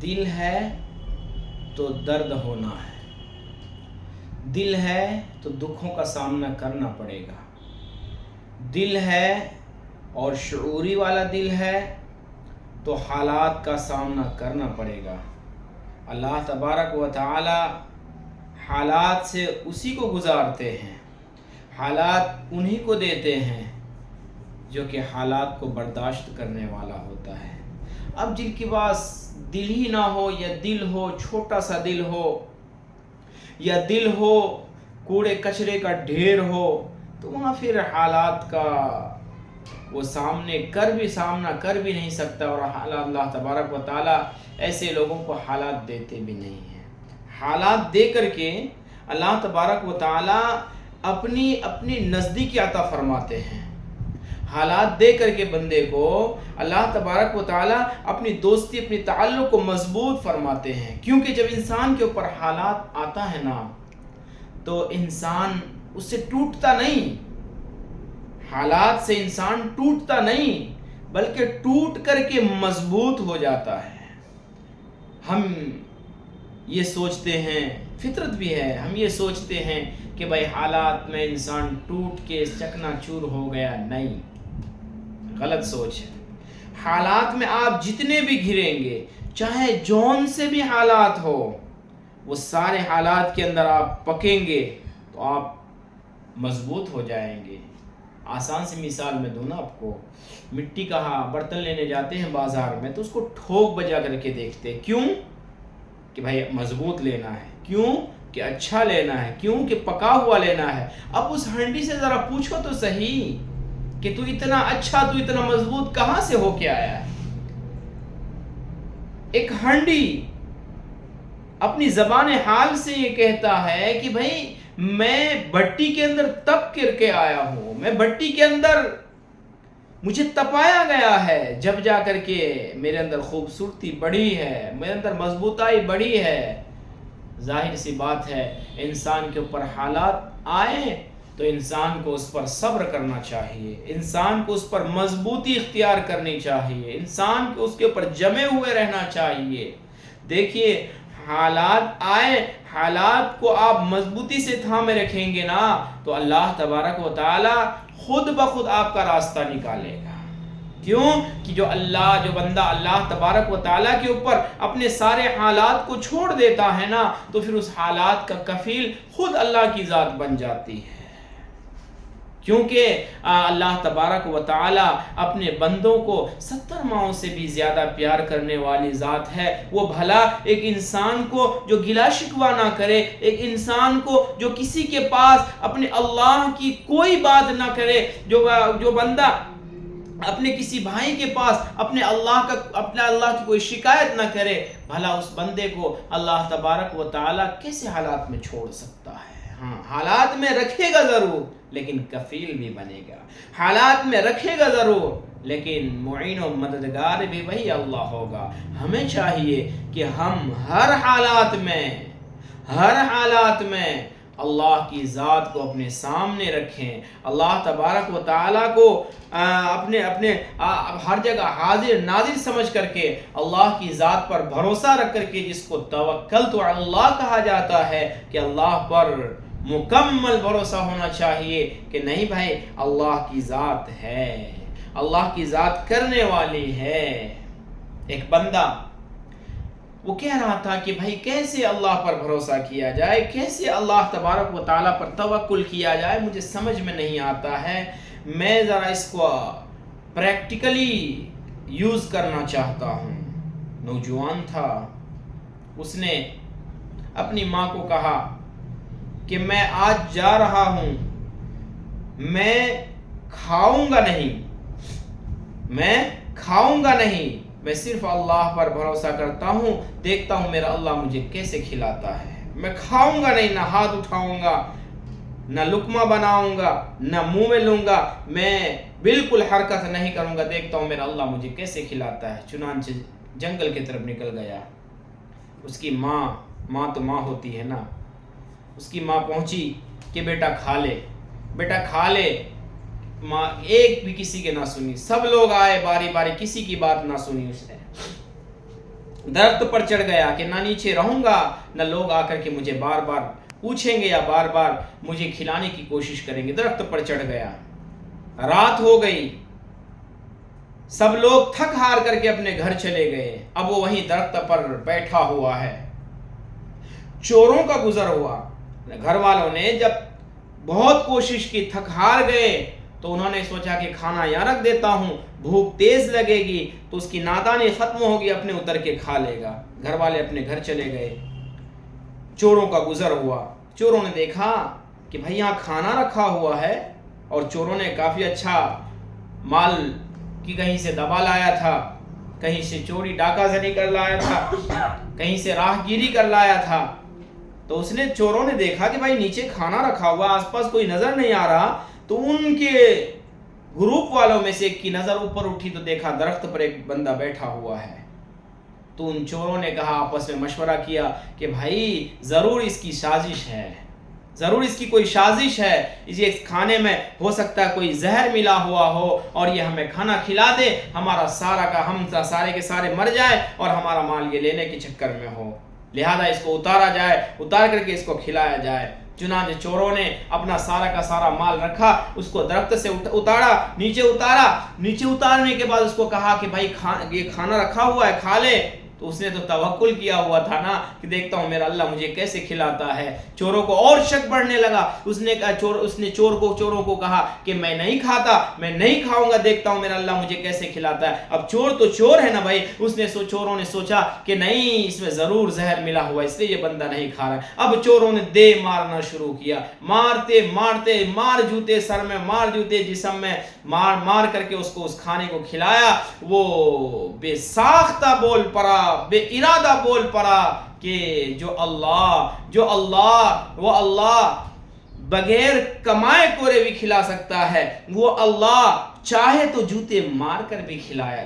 دل ہے تو درد ہونا ہے، دل ہے تو دکھوں کا سامنا کرنا پڑے گا، دل ہے اور شعوری والا دل ہے تو حالات کا سامنا کرنا پڑے گا۔ اللہ تبارک و تعالی حالات سے اسی کو گزارتے ہیں، حالات انہی کو دیتے ہیں جو کہ حالات کو برداشت کرنے والا ہوتا ہے۔ اب جن کے پاس دل ہی نہ ہو، یا دل ہو چھوٹا سا دل ہو، یا دل ہو کوڑے کچرے کا ڈھیر ہو، تو وہاں پھر حالات کا وہ سامنا کر بھی نہیں سکتا، اور اللہ تبارک و تعالی ایسے لوگوں کو حالات دیتے بھی نہیں ہیں۔ حالات دے کر کے اللہ تبارک و تعالی اپنی نزدیکی عطا فرماتے ہیں۔ حالات دے کر کے بندے کو اللہ تبارک و تعالی اپنی دوستی، اپنی تعلق کو مضبوط فرماتے ہیں، کیونکہ جب انسان کے اوپر حالات آتا ہے نا تو انسان اس سے ٹوٹتا نہیں، حالات سے انسان ٹوٹتا نہیں بلکہ ٹوٹ کر کے مضبوط ہو جاتا ہے۔ ہم یہ سوچتے ہیں، فطرت بھی ہے، ہم یہ سوچتے ہیں کہ بھائی حالات میں انسان ٹوٹ کے چکنا چور ہو گیا، نہیں، غلط سوچ ہے۔ حالات میں آپ جتنے بھی گھریں گے، چاہے جون سے بھی حالات ہو، وہ سارے حالات کے اندر آپ پکیں گے تو آپ مضبوط ہو جائیں گے۔ آسان سی مثال میں دوں نا آپ کو، مٹی کا برتن لینے جاتے ہیں بازار میں تو اس کو ٹھوک بجا کر کے دیکھتے ہیں، کیوں؟ کہ بھائی مضبوط لینا ہے، کیوں؟ کہ اچھا لینا ہے، کیوں؟ کہ پکا ہوا لینا ہے۔ اب اس ہنڈی سے ذرا پوچھو تو صحیح کہ تو اتنا اچھا، تو اتنا مضبوط کہاں سے ہو کے آیا ہے؟ ایک ہنڈی اپنی زبان حال سے یہ کہتا ہے کہ بھائی میں بھٹی کے اندر تپ کر کے آیا ہوں، میں بھٹی کے اندر مجھے تپایا گیا ہے، جب جا کر کے میرے اندر خوبصورتی بڑھی ہے، میرے اندر مضبوطائی بڑھی ہے۔ ظاہر سی بات ہے، انسان کے اوپر حالات آئیں تو انسان کو اس پر صبر کرنا چاہیے، انسان کو اس پر مضبوطی اختیار کرنی چاہیے، انسان کو اس کے اوپر جمے ہوئے رہنا چاہیے۔ دیکھیے حالات آئے، حالات کو آپ مضبوطی سے تھامے رکھیں گے نا تو اللہ تبارک و تعالی خود بخود آپ کا راستہ نکالے گا۔ کیوں؟ کہ جو بندہ اللہ تبارک و تعالیٰ کے اوپر اپنے سارے حالات کو چھوڑ دیتا ہے نا تو پھر اس حالات کا کفیل خود اللہ کی ذات بن جاتی ہے، کیونکہ اللہ تبارک و تعالی اپنے بندوں کو 70 ماؤں سے بھی زیادہ پیار کرنے والی ذات ہے۔ وہ بھلا ایک انسان کو جو گلا شکوہ نہ کرے، ایک انسان کو جو کسی کے پاس اپنے اللہ کی کوئی بات نہ کرے، جو بندہ اپنے کسی بھائی کے پاس اپنے اللہ کی کوئی شکایت نہ کرے، بھلا اس بندے کو اللہ تبارک و تعالی کیسے حالات میں چھوڑ سکتا ہے؟ ہاں، حالات میں رکھے گا ضرور لیکن کفیل بھی بنے گا، حالات میں رکھے گا ضرور لیکن معین و مددگار بھی وہی اللہ ہوگا۔ ہمیں چاہیے کہ ہم ہر حالات میں اللہ کی ذات کو اپنے سامنے رکھیں، اللہ تبارک و تعالیٰ کو اپنے ہر جگہ حاضر ناظر سمجھ کر کے اللہ کی ذات پر بھروسہ رکھ کر کے، جس کو توکلت علی اللہ کہا جاتا ہے کہ اللہ پر مکمل بھروسہ ہونا چاہیے کہ نہیں بھائی اللہ کی ذات ہے، اللہ کی ذات کرنے والی ہے۔ ایک بندہ وہ کہہ رہا تھا کہ بھائی کیسے اللہ پر بھروسہ کیا جائے، کیسے اللہ تبارک و تعالیٰ پر توکل کیا جائے، مجھے سمجھ میں نہیں آتا ہے، میں ذرا اس کو پریکٹیکلی یوز کرنا چاہتا ہوں۔ نوجوان تھا، اس نے اپنی ماں کو کہا کہ میں آج جا رہا ہوں، میں کھاؤں گا نہیں، میں صرف اللہ پر بھروسہ کرتا ہوں، دیکھتا ہوں میرا اللہ مجھے کیسے کھلاتا ہے، میں کھاؤں گا نہیں، نہ ہاتھ اٹھاؤں گا، نہ لقمہ بناؤں گا، نہ منہ میں لوں گا، میں بالکل حرکت نہیں کروں گا، دیکھتا ہوں میرا اللہ مجھے کیسے کھلاتا ہے۔ چنانچہ جنگل کی طرف نکل گیا۔ اس کی ماں تو ماں ہوتی ہے نا، اس کی ماں پہنچی کہ بیٹا کھا لے، ماں ایک بھی کسی کے نہ سنی، سب لوگ آئے باری باری، کسی کی بات نہ سنی اس نے۔ درخت پر چڑھ گیا کہ نہ نیچے رہوں گا، نہ لوگ آ کر کے مجھے بار بار پوچھیں گے یا بار بار مجھے کھلانے کی کوشش کریں گے۔ درخت پر چڑھ گیا، رات ہو گئی، سب لوگ تھک ہار کر کے اپنے گھر چلے گئے، اب وہ وہیں درخت پر بیٹھا ہوا ہے۔ چوروں کا گزر ہوا، گھر والوں نے جب بہت کوشش کی، تھک ہار گئے، تو انہوں نے سوچا کہ کھانا یہاں رکھ دیتا ہوں، بھوک تیز لگے گی تو اس کی نادانی ختم ہوگی، اپنے اتر کے کھا لے گا۔ گھر والے اپنے گھر چلے گئے، چوروں کا گزر ہوا۔ چوروں نے دیکھا کہ بھائی یہاں کھانا رکھا ہوا ہے، اور چوروں نے کافی اچھا مال کی کہیں سے دبا لایا تھا، کہیں سے چوری ڈاکہ زنی کر لایا تھا، کہیں سے راہ گیری کر لایا تھا۔ تو چوروں نے دیکھا کہ بھائی نیچے کھانا رکھا ہوا، آس پاس کوئی نظر نہیں آ رہا، تو ان کے گروپ والوں میں سے ایک کی نظر اوپر اٹھی تو دیکھا درخت پر ایک بندہ بیٹھا ہوا ہے۔ تو ان چوروں نے کہا، آپس میں مشورہ کیا کہ بھائی ضرور اس کی سازش ہے، ضرور اس کی کوئی سازش ہے، اس کھانے میں ہو سکتا ہے کوئی زہر ملا ہوا ہو اور یہ ہمیں کھانا کھلا دے، ہمارا ہم سارے کے سارے مر جائے اور ہمارا مال یہ لینے کے چکر میں ہو، لہذا اس کو اتارا جائے، اتار کر کے اس کو کھلایا جائے۔ چنانچہ چوروں نے اپنا سارا کا سارا مال رکھا، اس کو درخت سے اتارا، نیچے اتارا، نیچے اتارنے کے بعد اس کو کہا کہ بھائی یہ کھانا رکھا ہوا ہے، کھا لے۔ تو اس نے تو توکل کیا ہوا تھا نا کہ دیکھتا ہوں میرا اللہ مجھے کیسے کھلاتا ہے۔ چوروں کو اور شک بڑھنے لگا، اس نے چوروں کو کہا کہ میں نہیں کھاتا، میں نہیں کھاؤں گا، دیکھتا ہوں میرا اللہ مجھے کیسے کھلاتا ہے۔ اب چور تو چور ہے نا بھائی، چوروں نے سوچا کہ نہیں اس میں ضرور زہر ملا ہوا، اس لیے یہ بندہ نہیں کھا رہا ہے۔ اب چوروں نے دے مارنا شروع کیا، مارتے مارتے، مار جوتے سر میں، مار جوتے جسم میں، مار کر کے اس کو اس کھانے کو کھلایا۔ وہ بے ساختہ بول پڑا، بے ارادہ بول پڑا کہ وہ اللہ بغیر کمائے کوڑے بھی کھلا سکتا ہے، وہ اللہ چاہے تو جوتے مار کر بھی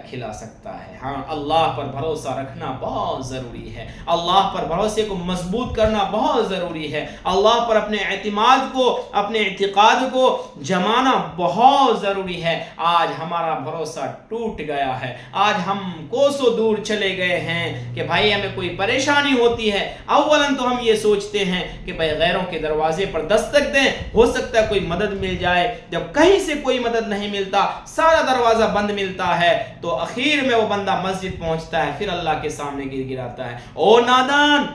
کھلا سکتا ہے۔ ہاں، اللہ پر بھروسہ رکھنا بہت ضروری ہے، اللہ پر بھروسے کو مضبوط کرنا بہت ضروری ہے، اللہ پر اپنے اعتماد کو، اپنے اعتقاد کو جمانا بہت ضروری ہے۔ آج ہمارا بھروسہ ٹوٹ گیا ہے، آج ہم کوسوں دور چلے گئے ہیں کہ بھائی ہمیں کوئی پریشانی ہوتی ہے، اولاً تو ہم یہ سوچتے ہیں کہ بھائی غیروں کے دروازے پر دستک دیں، ہو سکتا ہے کوئی مدد مل جائے۔ جب کہیں سے کوئی مدد نہیں ملتا، سارا دروازہ بند ملتا ہے، تو اخیر میں وہ بندہ مسجد پہنچتا ہے، پھر اللہ کے سامنے گراتا ہے۔ او نادان،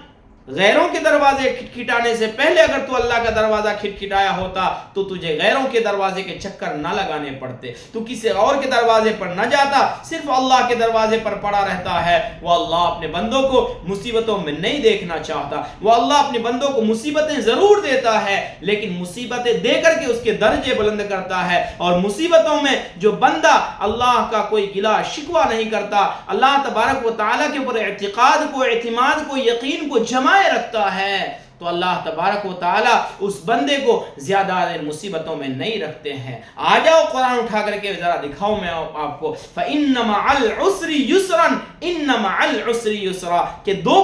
غیروں کے دروازے کھٹکھٹانے سے پہلے اگر تو اللہ کا دروازہ کھٹکھٹایا ہوتا تو تجھے غیروں کے دروازے کے چکر نہ لگانے پڑتے، تو کسی اور کے دروازے پر نہ جاتا، صرف اللہ کے دروازے پر پڑا رہتا ہے۔ وہ اللہ اپنے بندوں کو مصیبتوں میں نہیں دیکھنا چاہتا، وہ اللہ اپنے بندوں کو مصیبتیں ضرور دیتا ہے، لیکن مصیبتیں دے کر کے اس کے درجے بلند کرتا ہے۔ اور مصیبتوں میں جو بندہ اللہ کا کوئی گلا شکوہ نہیں کرتا، اللہ تبارک و تعالیٰ کے اوپر اعتقاد کو، اعتماد کو، یقین کو جمائے رکھتا ہے، تو اللہ تبارک و تعالیٰ اس بندے کو زیادہ مصیبتوں میں نہیں رکھتے ہیں۔ آ جاؤ قرآن اٹھا کر کے ذرا دکھاؤ میں آپ کو، فَإِنَّ مَعَ الْعُسْرِ يُسْرًا إِنَّ مَعَ الْعُسْرِ يُسْرًا، کہ دو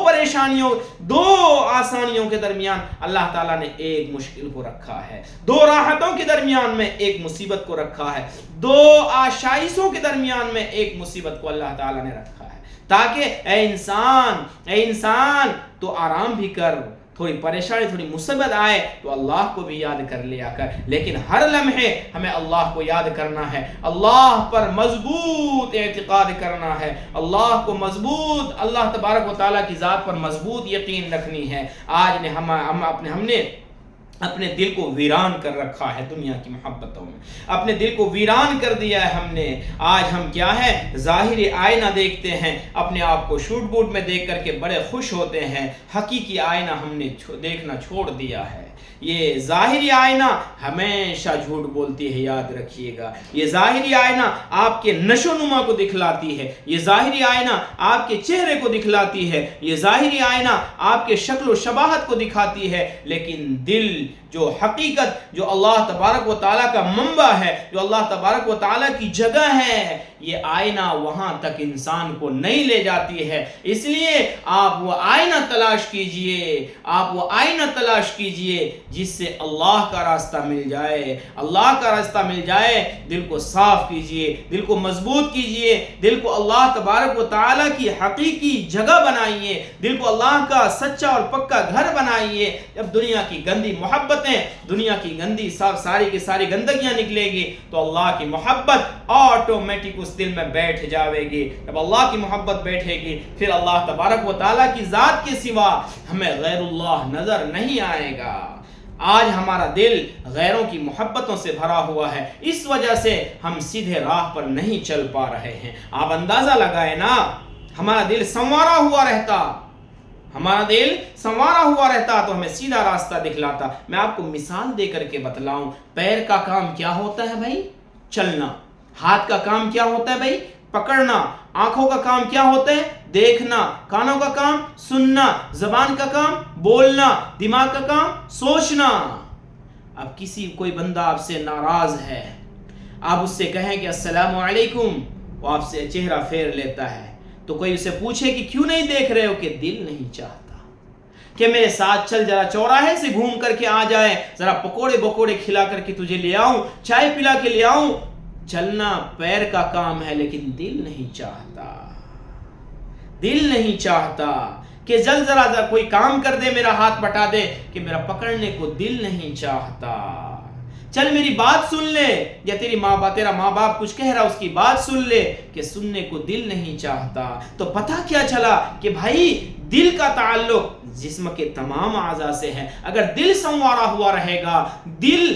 آسانیوں کے درمیان اللہ تعالیٰ نے ایک مشکل کو رکھا ہے، دو راحتوں کے درمیان میں ایک مصیبت کو رکھا ہے، دو آشائشوں کے درمیان میں ایک مصیبت کو اللہ تعالیٰ نے رکھا ہے، تاکہ اے انسان تو آرام بھی کر، تھوڑی پریشانی، تھوڑی مصیبت آئے تو اللہ کو بھی یاد کر لیا کر، لیکن ہر لمحے ہمیں اللہ کو یاد کرنا ہے، اللہ پر مضبوط اعتقاد کرنا ہے، اللہ تبارک و تعالیٰ کی ذات پر مضبوط یقین رکھنی ہے۔ آج نے ہم نے اپنے دل کو ویران کر رکھا ہے، دنیا کی محبتوں میں اپنے دل کو ویران کر دیا ہے ہم نے۔ آج ہم کیا ہے، ظاہری آئینہ دیکھتے ہیں، اپنے آپ کو شوٹ بوٹ میں دیکھ کر کے بڑے خوش ہوتے ہیں، حقیقی آئینہ ہم نے دیکھنا چھوڑ دیا ہے۔ یہ ظاہری آئینہ ہمیشہ جھوٹ بولتی ہے، یاد رکھیے گا۔ یہ ظاہری آئینہ آپ کے نشو نما کو دکھلاتی ہے، یہ ظاہری آئینہ آپ کے چہرے کو دکھلاتی ہے، یہ ظاہری آئینہ آپ کے شکل و شباہت کو دکھاتی ہے، لیکن دل جو حقیقت، جو اللہ تبارک و تعالیٰ کا منبع ہے، جو اللہ تبارک و تعالیٰ کی جگہ ہے، یہ آئینہ وہاں تک انسان کو نہیں لے جاتی ہے۔ اس لیے آپ وہ آئینہ تلاش کیجئے، آپ وہ آئینہ تلاش کیجئے جس سے اللہ کا راستہ مل جائے، اللہ کا راستہ مل جائے۔ دل کو صاف کیجئے، دل کو مضبوط کیجئے، دل کو اللہ تبارک و تعالیٰ کی حقیقی جگہ بنائیے، دل کو اللہ کا سچا اور پکا گھر بنائیے۔ جب دنیا کی گندی محبتیں، دنیا کی گندی ساری کی ساری گندگیاں نکلے گی تو اللہ کی محبت آٹومیٹک اس دل میں بیٹھ جاوے گی۔ جب اللہ کی محبت بیٹھے گی پھر اللہ تبارک و تعالیٰ کی ذات کے سوا ہمیں غیر اللہ نظر نہیں آئے گا۔ آج ہمارا دل غیروں کی محبتوں سے بھرا ہوا ہے، اس وجہ سے ہم سیدھے راہ پر نہیں چل پا رہے ہیں۔ آپ اندازہ لگائے نا، ہمارا دل سنوارا ہوا رہتا، ہمارا دل سنوارا ہوا رہتا تو ہمیں سیدھا راستہ دکھلاتا۔ میں آپ کو مثال دے کر کے بتلاؤں، پیر کا کام کیا ہوتا ہے بھائی؟ چلنا۔ ہاتھ کا کام کیا ہوتا ہے بھائی؟ پکڑنا۔ آنکھوں کا کام کیا ہوتا ہے؟ دیکھنا۔ کانوں کا کام سننا۔ زبان کا کام بولنا۔ دماغ کا کام سوچنا۔ اب کوئی بندہ آپ سے ناراض ہے، آپ اس سے کہیں کہ السلام علیکم، وہ آپ سے چہرہ پھیر لیتا ہے، تو کوئی اسے پوچھے کہ کیوں نہیں دیکھ رہے ہو؟ کہ دل نہیں چاہتا کہ میرے ساتھ چل، ذرا چوراہے سے گھوم کر کے آ جائے، ذرا پکوڑے بکوڑے کھلا کر کے تجھے لے آؤں، چائے پلا کے لے آؤں۔ چلنا پیر کا کام ہے لیکن دل نہیں چاہتا، دل نہیں چاہتا کہ جلد ذرا کوئی کام کر دے، میرا ہاتھ بٹا دے، کہ میرا پکڑنے کو دل نہیں چاہتا۔ چل میری بات سن لے، یا تیرا ماں باپ کچھ کہہ رہا اس کی بات سن لے، کہ سننے کو دل نہیں چاہتا۔ تو پتہ کیا چلا کہ بھائی دل کا تعلق جسم کے تمام اعضاء سے ہے۔ اگر دل سنوارا ہوا رہے گا، دل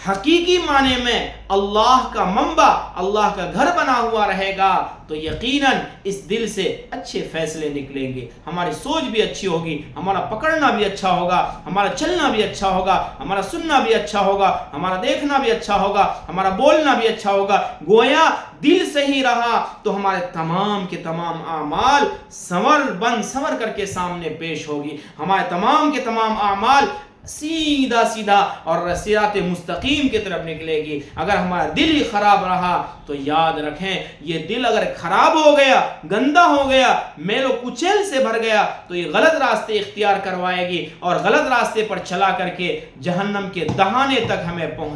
حقیقی معنی میں اللہ کا منبع، اللہ کا گھر بنا ہوا رہے گا، تو یقیناً اس دل سے اچھے فیصلے نکلیں گے، ہماری سوچ بھی اچھی ہوگی، ہمارا پکڑنا بھی اچھا ہوگا، ہمارا چلنا بھی اچھا ہوگا، ہمارا سننا بھی اچھا ہوگا، ہمارا دیکھنا بھی اچھا ہوگا، ہمارا بولنا بھی اچھا ہوگا۔ گویا دل صحیح رہا تو ہمارے تمام کے تمام اعمال سنور کر کے سامنے پیش ہوگی، ہمارے تمام کے تمام اعمال سیدھا اور صراط مستقیم کی طرف نکلے گی۔ اگر ہمارا دل ہی خراب رہا تو یاد رکھیں، یہ دل اگر خراب ہو گیا، گندا ہو گیا، میل و کچیل سے بھر گیا تو یہ غلط راستے اختیار کروائے گی، اور غلط راستے پر چلا کر کے جہنم کے دہانے تک ہمیں پہنچ